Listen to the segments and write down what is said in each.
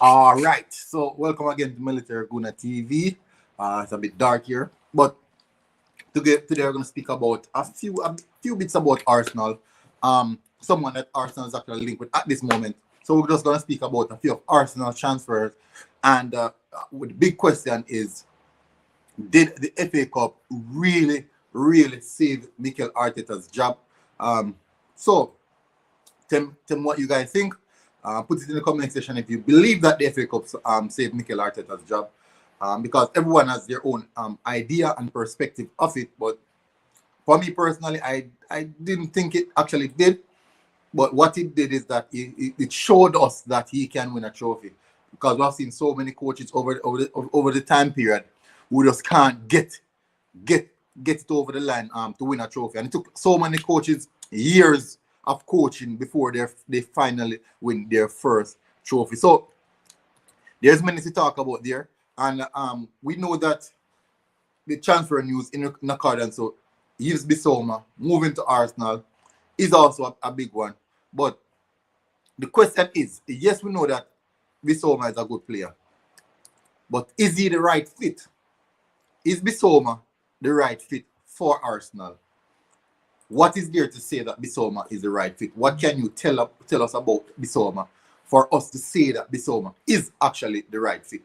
All right, so welcome again to Military Guna TV. It's a bit dark here, but today we're going to speak about a few bits about Arsenal. Someone that Arsenal is actually linked with at this moment. So we're just going to speak about a few of Arsenal transfers, and the big question is: did the FA Cup really save Mikel Arteta's job? So tell me what you guys think. Put it in the comment section if you believe that the FA Cup saved Mikel Arteta's job, because everyone has their own idea and perspective of it. But for me personally, I didn't think it actually did. But what it did is that it showed us that he can win a trophy, because we've seen so many coaches over the time period who just can't get it over the line to win a trophy. And it took so many coaches years of coaching before they finally win their first trophy. So there's many to talk about there. And we know that the transfer news in accordance to Yves Bissouma moving to Arsenal is also a big one. But the question is, yes, we know that Bissouma is a good player, but is he the right fit? Is Bissouma the right fit for Arsenal? What is there to say that Bissouma is the right fit? What can you tell us about Bissouma for us to say that Bissouma is actually the right fit?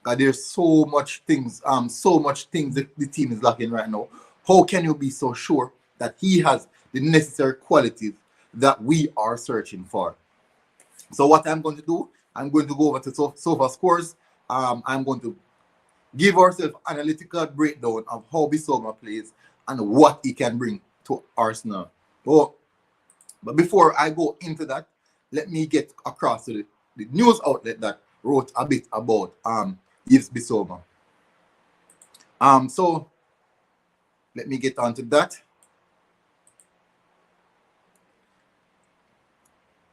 Because there's so much things that the team is lacking right now. How can you be so sure that he has the necessary qualities that we are searching for? So what I'm going to do, I'm going to go over to Sofa Scores. I'm going to give ourselves an analytical breakdown of how Bissouma plays and what he can bring to Arsenal. But before I go into that, let me get across to the news outlet that wrote a bit about Yves Bissouma. So let me get on to that.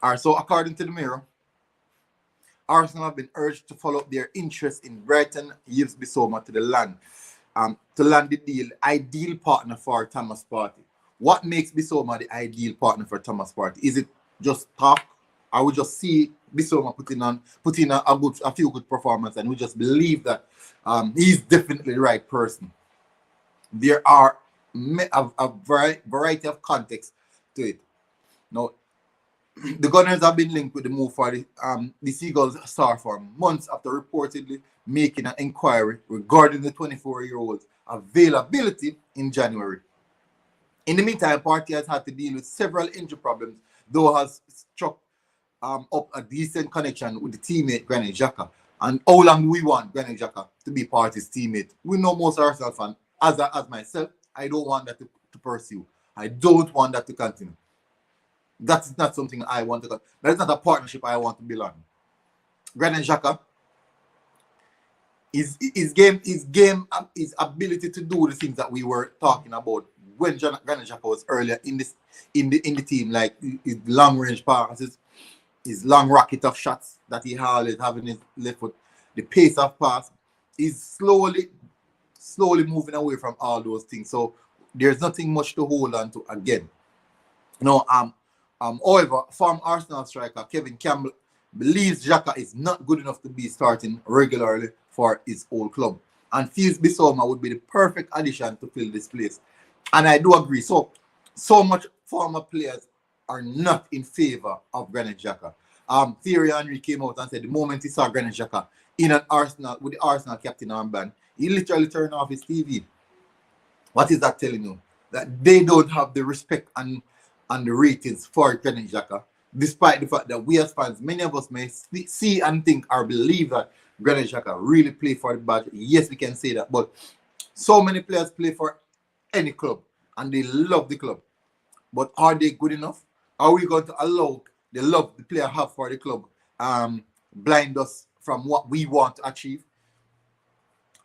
All right, so according to the Mirror, Arsenal have been urged to follow up their interest in Brighton Yves Bissouma to land the deal, ideal partner for Thomas Partey. What makes Bissouma the ideal partner for Thomas Partey? Is it just talk? I would just see Bissouma put in a few good performances, and we just believe that he's definitely the right person. There are a variety of contexts to it. Now, the Gunners have been linked with the move for the Seagulls star for months after reportedly making an inquiry regarding the 24-year-old's availability in January. In the meantime, Partey has had to deal with several injury problems, though has struck up a decent connection with the teammate Granit Xhaka. And how long do we want Granit Xhaka to be Partey's teammate? We know most Arsenal fans, as myself, I don't want that to pursue. I don't want that to continue. That's not something I want to. That's not a partnership I want to belong. Granit Xhaka, his ability to do the things that we were talking about when Granit Xhaka was earlier in the team, like his long range passes, his long rocket of shots that he always have in his left foot, the pace of pass, is slowly moving away from all those things. So there's nothing much to hold on to again. However, former Arsenal striker Kevin Campbell believes Xhaka is not good enough to be starting regularly for his old club, and feels Bissouma would be the perfect addition to fill this place. And I do agree. So much former players are not in favor of Granit Xhaka. Pierre-Emerick came out and said the moment he saw Granit Xhaka in an Arsenal with the Arsenal captain armband, he literally turned off his TV. What is that telling you? That they don't have the respect and the ratings for Granit Xhaka, despite the fact that we as fans, many of us may see and think or believe that Granit Xhaka really play for the badge. Yes, we can say that, but so many players play for any club and they love the club. But are they good enough? Are we going to allow the love the player have for the club blind us from what we want to achieve?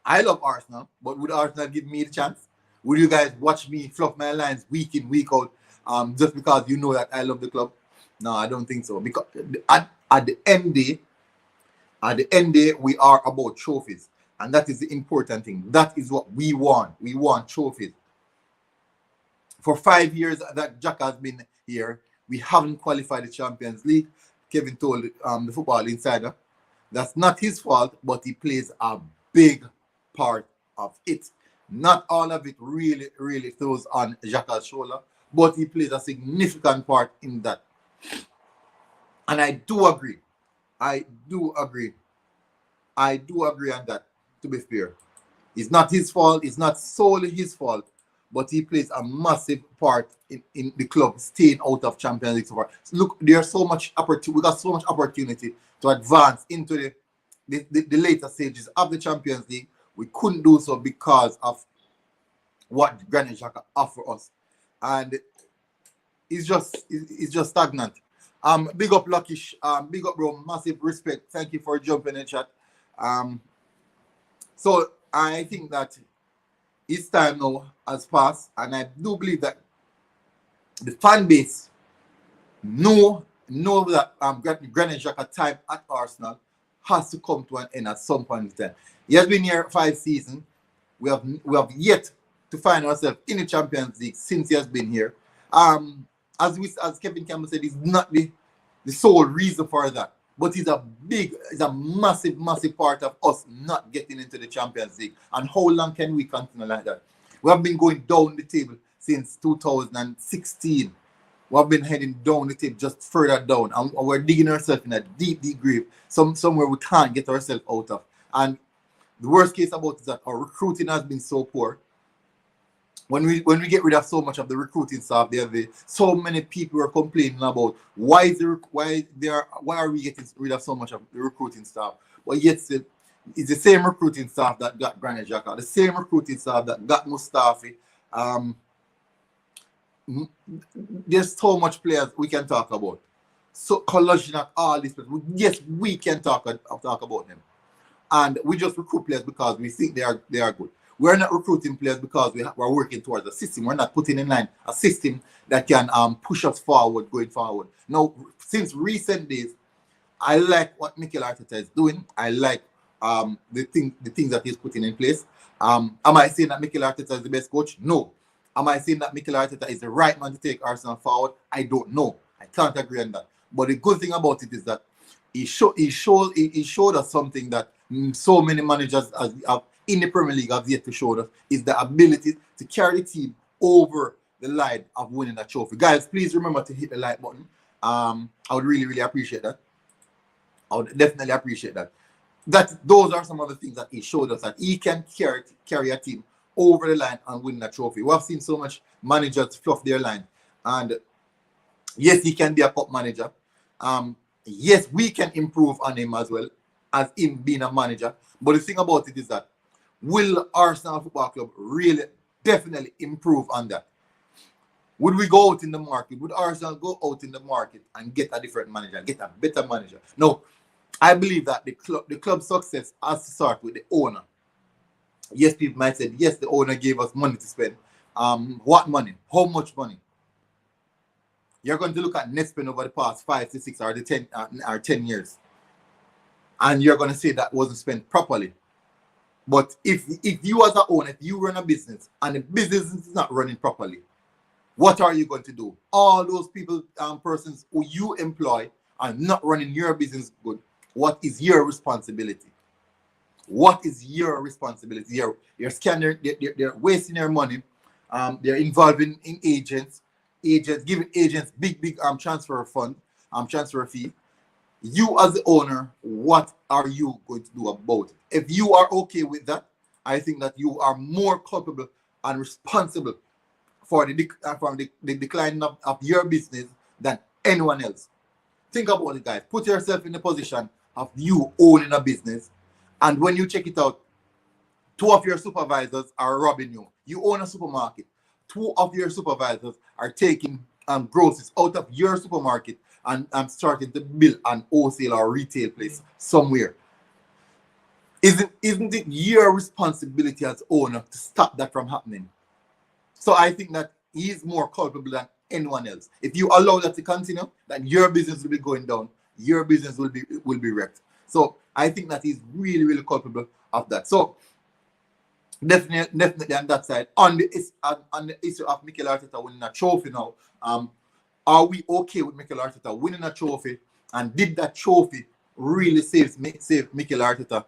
I love Arsenal, but would Arsenal give me the chance? Would you guys watch me fluff my lines week in, week out, just because you know that I love the club? No, I don't think so. Because at the end day, we are about trophies. And that is the important thing. That is what we want. We want trophies. For 5 years that Xhaka has been here, we haven't qualified the Champions League. Kevin told the Football Insider. That's not his fault, but he plays a big part of it. Not all of it really, really throws on Xhaka's shoulder, but he plays a significant part in that. And I do agree. I do agree on that, to be fair. It's not his fault. It's not solely his fault, but he plays a massive part in the club staying out of Champions League so far. So look, there's so much opportunity. We got so much opportunity to advance into the later stages of the Champions League. We couldn't do so because of what Granit Xhaka offer us, and it's just stagnant. Big up Luckish, big up bro, massive respect. Thank you for jumping in chat. So I think that his time now has passed, and I do believe that the fan base know that Granit Xhaka time at Arsenal has to come to an end at some point in time. He has been here 5 seasons. We have yet to find ourselves in the Champions League since he has been here. As Kevin Campbell said, he's not the sole reason for that, but he's a massive part of us not getting into the Champions League. And how long can we continue like that? We have been going down the table since 2016. We have been heading down the table, just further down, and we're digging ourselves in a deep grave, somewhere we can't get ourselves out of. And the worst case about it is that our recruiting has been so poor. When we get rid of so much of the recruiting staff, so many people are complaining about why are we getting rid of so much of the recruiting staff? Well, yet it's the same recruiting staff that got Granit Xhaka, the same recruiting staff that got Mustafi. There's so much players we can talk about. So Kolasinac, all these players. Yes, we can talk about them, and we just recruit players because we think they are good. We're not recruiting players because we're working towards a system. We're not putting in line a system that can push us forward, going forward. Now, since recent days, I like what Mikel Arteta is doing. I like the things that he's putting in place. Am I saying that Mikel Arteta is the best coach? No. Am I saying that Mikel Arteta is the right man to take Arsenal forward? I don't know. I can't agree on that. But the good thing about it is that he showed us something that so many managers have in the Premier League have yet to show us, is the ability to carry the team over the line of winning a trophy. Guys, please remember to hit the like button. I would really appreciate that. I would definitely appreciate that. Those are some of the things that he showed us, that he can carry a team over the line and win a trophy. We have seen so much managers fluff their line, and yes, he can be a cup manager. Yes, we can improve on him as well as him being a manager. But the thing about it is that, will Arsenal Football Club really definitely improve on that? Would we go out in the market? Would Arsenal go out in the market and get a different manager, get a better manager? No, I believe that the club's success has to start with the owner. Yes, people might say, yes, the owner gave us money to spend. What money? How much money? You're going to look at net spend over the past 5 to 6 or 10 years, and you're going to say that wasn't spent properly. But if you as an owner, if you run a business and the business is not running properly, what are you going to do? All those people, persons who you employ are not running your business good. What is your responsibility? What is your responsibility? You're scanning, they're wasting their money. They're involving in agents, giving agents big transfer fund, transfer fee. You as the owner, what are you going to do about it? If you are okay with that, I think that you are more culpable and responsible for the decline of your business than anyone else. Think about it, guys. Put yourself in the position of you owning a business, and when you check it out, 2 of your supervisors are robbing you. You own a supermarket. 2 of your supervisors are taking groceries out of your supermarket and starting to build an wholesale or retail place somewhere. Isn't it your responsibility as owner to stop that from happening? So I think that he's more culpable than anyone else. If you allow that to continue, then your business will be going down. Your business will be wrecked. So I think that he's really culpable of that. So definitely on that side. On the issue of Mikel Arteta winning a trophy now, are we okay with Mikel Arteta winning a trophy? And did that trophy really save Mikel Arteta?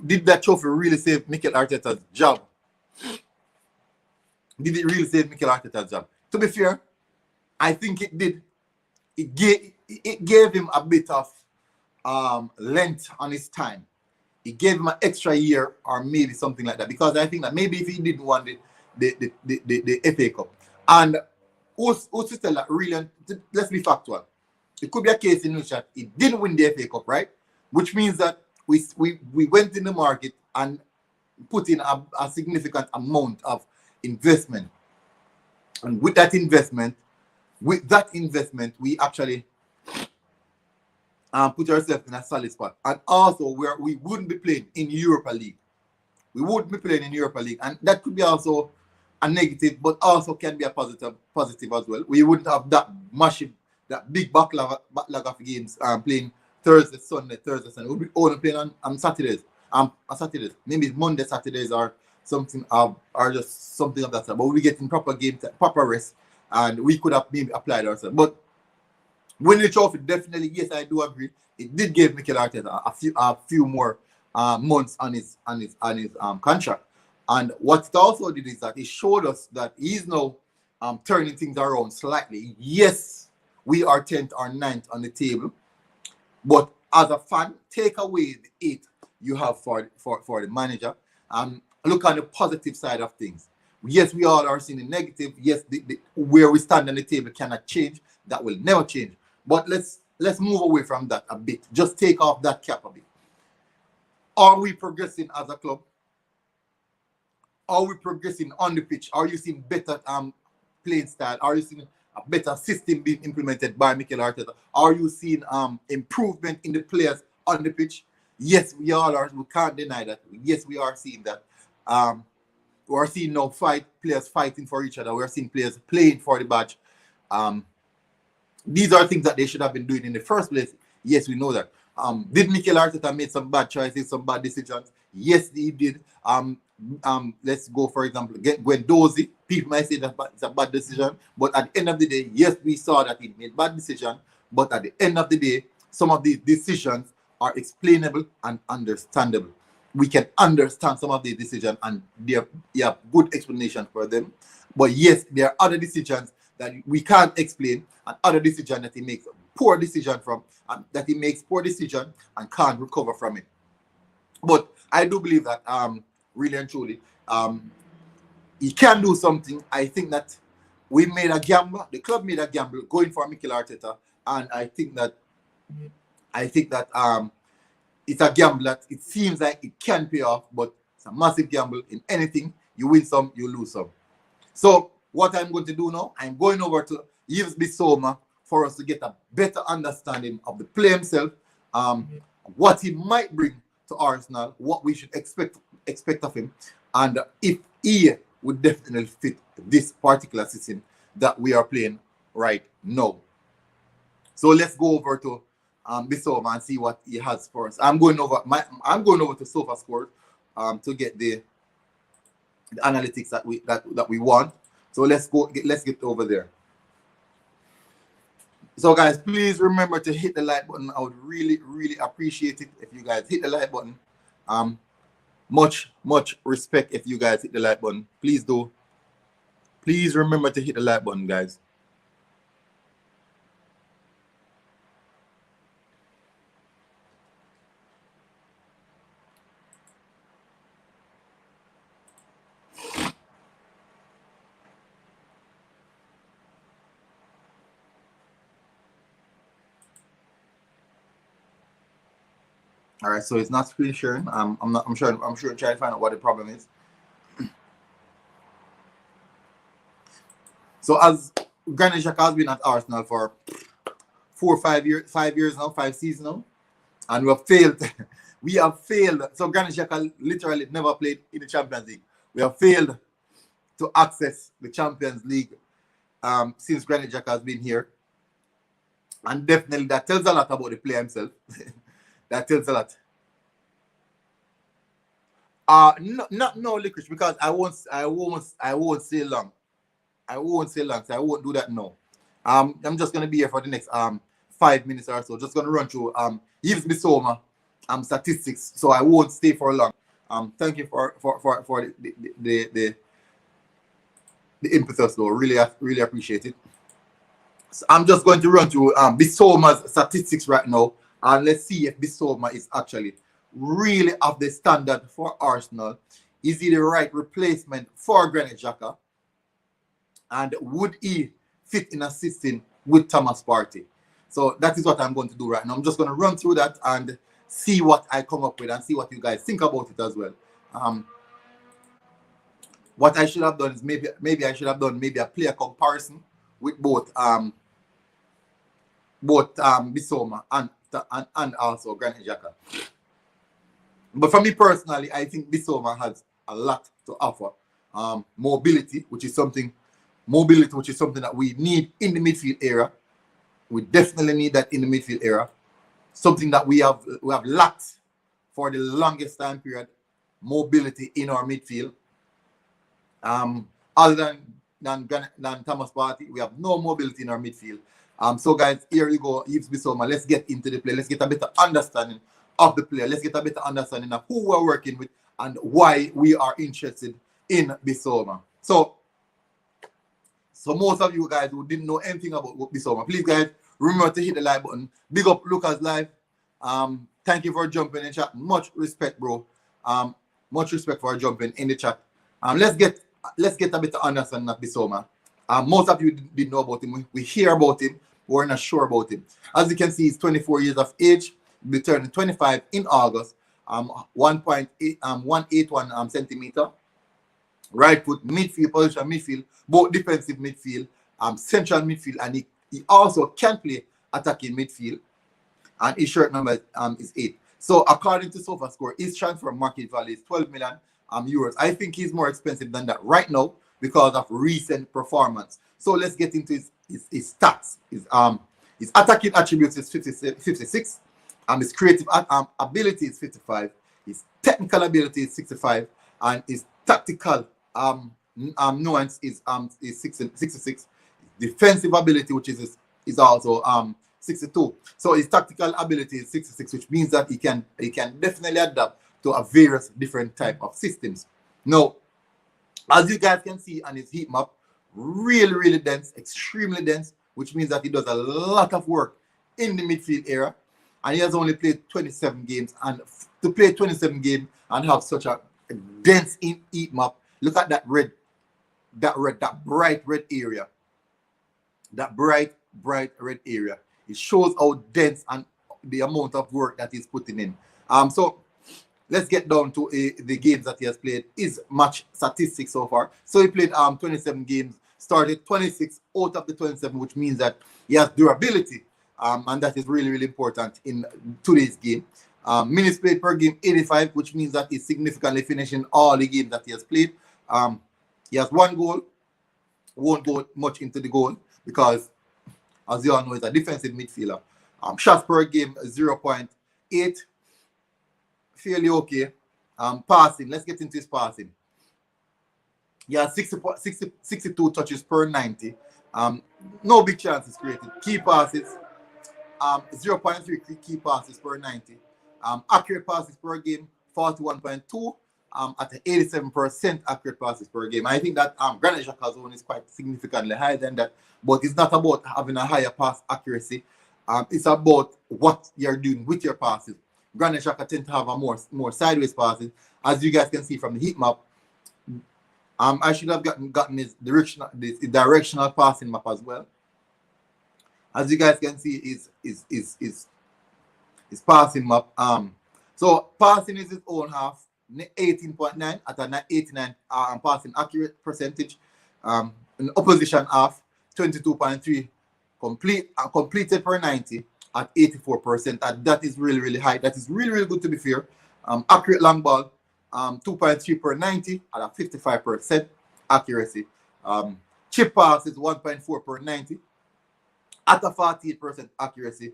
Did that trophy really save Mikel Arteta's job? Did it really save Mikel Arteta's job? To be fair, I think it did. It gave him a bit of length on his time. It gave him an extra year or maybe something like that. Because I think that maybe if he didn't want the FA Cup. And who's to tell that really, let's be factual. It could be a case in which that he didn't win the FA Cup, right? Which means that we went in the market and put in a significant amount of investment. And with that investment, we actually put ourselves in a solid spot. And also, we wouldn't be playing in Europa League. We wouldn't be playing in Europa League. And that could be also a negative, but also can be a positive as well. We wouldn't have that big backlog of games playing Thursday, Sunday. We'll be only playing on Saturdays. On Saturdays. Maybe Monday, Saturdays or something, or just something of that sort. But we'll be getting proper game, proper rest. And we could have maybe applied ourselves. But winning the trophy, definitely, yes, I do agree. It did give Mikel Arteta a few more months on his contract. And what it also did is that it showed us that he's now turning things around slightly. Yes, we are 10th or 9th on the table. But as a fan, take away the 8 you have for the manager. Look on the positive side of things. Yes, we all are seeing the negative. Yes, where we stand on the table cannot change. That will never change. But let's move away from that a bit. Just take off that cap a bit. Are we progressing as a club? Are we progressing on the pitch? Are you seeing better playing style? Are you seeing a better system being implemented by Mikel Arteta? Are you seeing improvement in the players on the pitch? Yes, we all are. We can't deny that. Yes, we are seeing that. We are seeing now players fighting for each other. We are seeing players playing for the badge. These are things that they should have been doing in the first place. Yes, we know that. Did Mikel Arteta make some bad choices, some bad decisions? Yes, he did. Let's go, for example, Guendouzi. People might say that it's a bad decision, but at the end of the day, yes, we saw that he made bad decisions. But at the end of the day, some of these decisions are explainable and understandable. We can understand some of these decisions, and you have good explanation for them. But yes, there are other decisions that we can't explain, and other decisions that he makes poor decision from, and that he makes poor decision and can't recover from it. But I do believe that really and truly, he can do something. I think that we made a gamble. The club made a gamble going for Mikel Arteta, and I think that it's a gamble that it seems like it can pay off, but it's a massive gamble. In anything, you win some, you lose some. So what I'm going to do now, I'm going over to Yves Bissouma for us to get a better understanding of the player himself, what he might bring to Arsenal, what we should expect of him, and if he would definitely fit this particular system that we are playing right now. So let's go over to Bissouma and see what he has for us. I'm going over to SofaScore to get the analytics that we want. So let's get over there. So guys, please remember to hit the like button. I would really, really appreciate it if you guys hit the like button. Much respect if you guys hit the like button. Please do. Please remember to hit the like button, guys. All right, so it's not screen sharing. I'm sure I'm trying to find out what the problem is. So as Granit Xhaka has been at Arsenal for 5 years now, 5 seasons now, and we have failed. We have failed. So Granit Xhaka literally never played in the Champions League. We have failed to access the Champions League since Granit Xhaka has been here, and definitely that tells a lot about the player himself. That tells a lot. No licorice, because I won't say long. I won't say long, so I won't do that now. I'm just gonna be here for the next 5 minutes or so. Just going to run through Yves Bissouma statistics, so I won't stay for long. Thank you for the impetus, though. Really appreciate it. So I'm just going to run through Bissouma's statistics right now, and let's see if Bissouma is actually really of the standard for Arsenal. Is he the right replacement for Granit Xhaka? And would he fit in a system with Thomas Partey? So that is what I'm going to do right now. I'm just going to run through that and see what I come up with and see what you guys think about it as well. What I should have done is maybe I should have done maybe a player comparison with both Bissouma and also Granit Xhaka. But for me personally, I think Bissouma has a lot to offer. Mobility, which is something that we need in the midfield era. We definitely need that in the midfield era. Something that we have lacked for the longest time period. Mobility in our midfield. Other than Thomas Partey, we have no mobility in our midfield. So guys, here you go, Yves Bissouma. Let's get into the play. Let's get a better understanding of the player. Let's get a better understanding of who we're working with and why we are interested in Bissouma. So most of you guys who didn't know anything about Bissouma, please guys, remember to hit the like button. Big up Lucas Live. Thank you for jumping in the chat. Much respect, bro. Much respect for jumping in the chat. Let's get a better understanding of Bissouma. Most of you didn't know about him. We hear about him. We're not sure about him. As you can see, he's 24 years of age. He'll be turning 25 in August. 181 centimeter. Right foot, midfield, position midfield, both defensive midfield, central midfield, and he also can play attacking midfield. And his shirt number is 8. So according to SofaScore, his transfer market value is 12 million euros. I think he's more expensive than that right now because of recent performance. So let's get into his stats. His attacking attributes is 56. His creative ability is 55. His technical ability is 65, and his tactical nuance is 66. Defensive ability, which is also 62. So his tactical ability is 66, which means that he can definitely adapt to a various different type of systems. Now, as you guys can see on his heat map, really dense, extremely dense, which means that he does a lot of work in the midfield area, and he has only played 27 games. And to play 27 games and have such a dense heat map, look at that bright red area. That bright red area. It shows how dense and the amount of work that he's putting in. So let's get down to the games that he has played. His match statistics so far. So he played 27 games, started 26 out of the 27, which means that he has durability. And that is really important in today's game. Minutes played per game, 85, which means that he's significantly finishing all the games that he has played. He has 1 goal. Won't go much into the goal because, as you all know, he's a defensive midfielder. Shots per game, 0.8. Fairly okay. Passing, let's get into his passing. He has 62 touches per 90. No big chances created. Key passes, 0.3 key passes per 90. Accurate passes per game, 41.2. At 87% accurate passes per game. I think that Granit Xhaka's one is quite significantly higher than that, but it's not about having a higher pass accuracy. It's about what you're doing with your passes. Granit Xhaka tends to have a more sideways passes, as you guys can see from the heat map. I should have gotten his directional passing map as well. As you guys can see, is passing map. So passing is his own half. 18.9 at an 89 passing accurate percentage. In opposition half, 22.3 completed per 90 at 84%. And that is really high. That is really good, to be fair. Accurate long ball, 2.3 per 90 at a 55% accuracy. Chip pass is 1.4 per 90 at a 48% accuracy.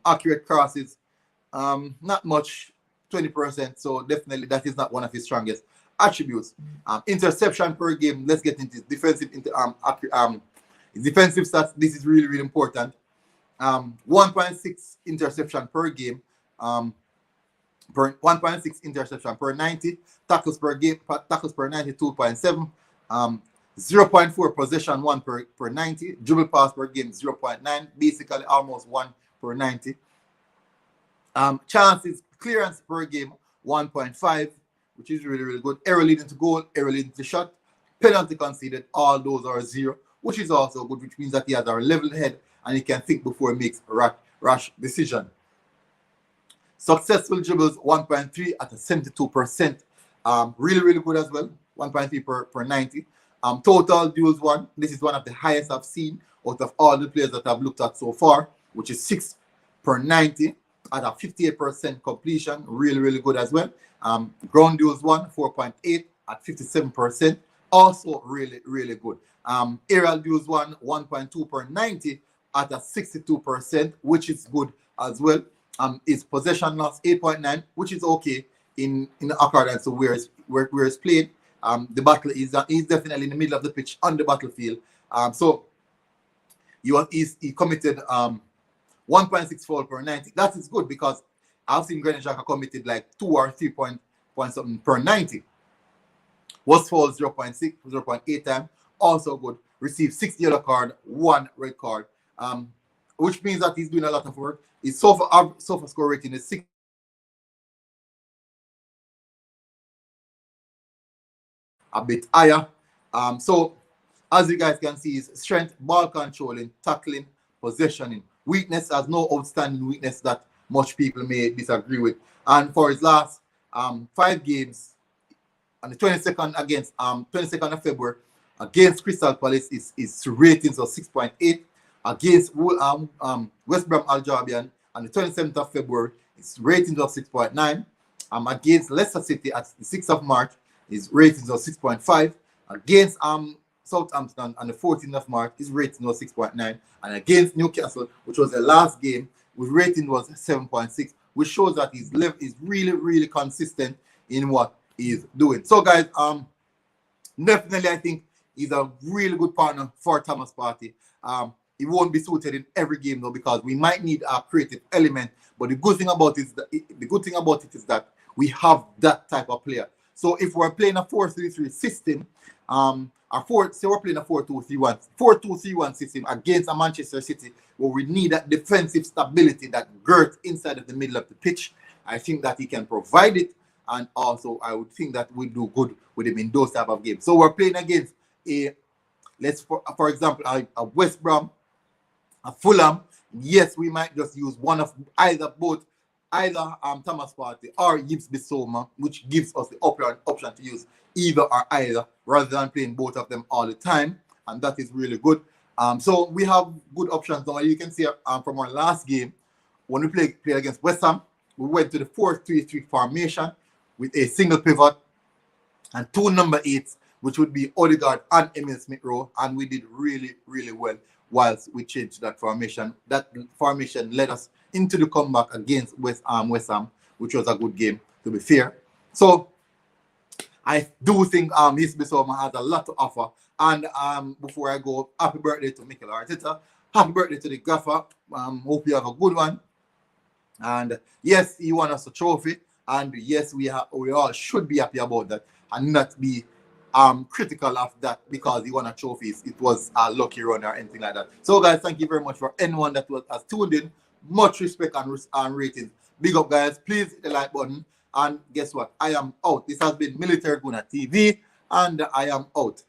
Accurate crosses, not much, 20%. So definitely that is not one of his strongest attributes. Interception per game. Let's get into his defensive defensive stats. This is really important. 1.6 interception per game, per 1.6 interception per 90, tackles per game, tackles per 90, 2.7, 0.4 possession one per 90, dribble pass per game 0.9, basically almost 1 per 90. Chances clearance per game 1.5, which is really, really good. Error leading to goal, error leading to shot, penalty conceded, all those are 0, which is also good, which means that he has a level head and he can think before he makes a rash decision. Successful dribbles 1.3 at a 72%. Really, really good as well. 1.3 per 90. Total duels won. This is one of the highest I've seen out of all the players that I've looked at so far, which is 6 per 90 at a 58% completion. Really, really good as well. Ground duels won 4.8 at 57%. Also really, really good. Aerial duels won 1.2 per 90 at a 62%, which is good as well. Is possession loss 8.9, which is okay in accordance to where it's played. The battle is definitely in the middle of the pitch on the battlefield. So he committed 1.6 foul per 90. That is good because I've seen Granit Xhaka committed like 2 or 3 point something per 90. Was fouled 0.6, 0.8 times. Also good. Received 6 yellow card, 1 red card. Which means that he's doing a lot of work. His SOFA score rating is 6. A bit higher. So as you guys can see, his strength, ball controlling, tackling, possessioning. Weakness has no outstanding weakness that much people may disagree with. And for his last 5 games, on the 22nd of February against Crystal Palace, his ratings of 6.8. Against West Brom Albion on the 27th of February, his ratings of 6.9. Against Leicester City at the 6th of March, his ratings of 6.5. Against Southampton on the 14th of March, his rating was 6.9. And against Newcastle, which was the last game, his rating was 7.6, which shows that his level is really, really consistent in what he's doing. So guys, definitely I think he's a really good partner for Thomas Partey. He won't be suited in every game though, because we might need a creative element. But the good thing about it is that we have that type of player. So if we're playing a 4-3-3 system, say we're playing a 4-2-3-1 system against a Manchester City, where we need that defensive stability, that girth inside of the middle of the pitch, I think that he can provide it. And also, I would think that we'll do good with him in those type of games. So we're playing against for example, a West Brom, a Fulham. Yes, we might just use one of either Thomas Partey or Yves Bissouma, which gives us the option to use either or either, rather than playing both of them all the time, and that is really good. So we have good options now. You can see from our last game, when we played against West Ham, we went to the 4-3-3 formation with a single pivot and 2 number 8s, which would be Odegaard and Emil Smith-Rowe, and we did really, really well whilst we changed that formation. That formation led us into the comeback against West Ham, which was a good game, to be fair. So I do think Yves Bissouma has a lot to offer. And before I go, happy birthday to Mikel Arteta. Happy birthday to the gaffer. Hope you have a good one. And yes, he won us a trophy. And yes, we all should be happy about that and not be critical of that because he won a trophy. It was a lucky run or anything like that. So guys, thank you very much for anyone that has tuned in. Much respect and ratings. Big up guys. Please hit the like button. And guess what? I am out. This has been Military Guna TV and I am out.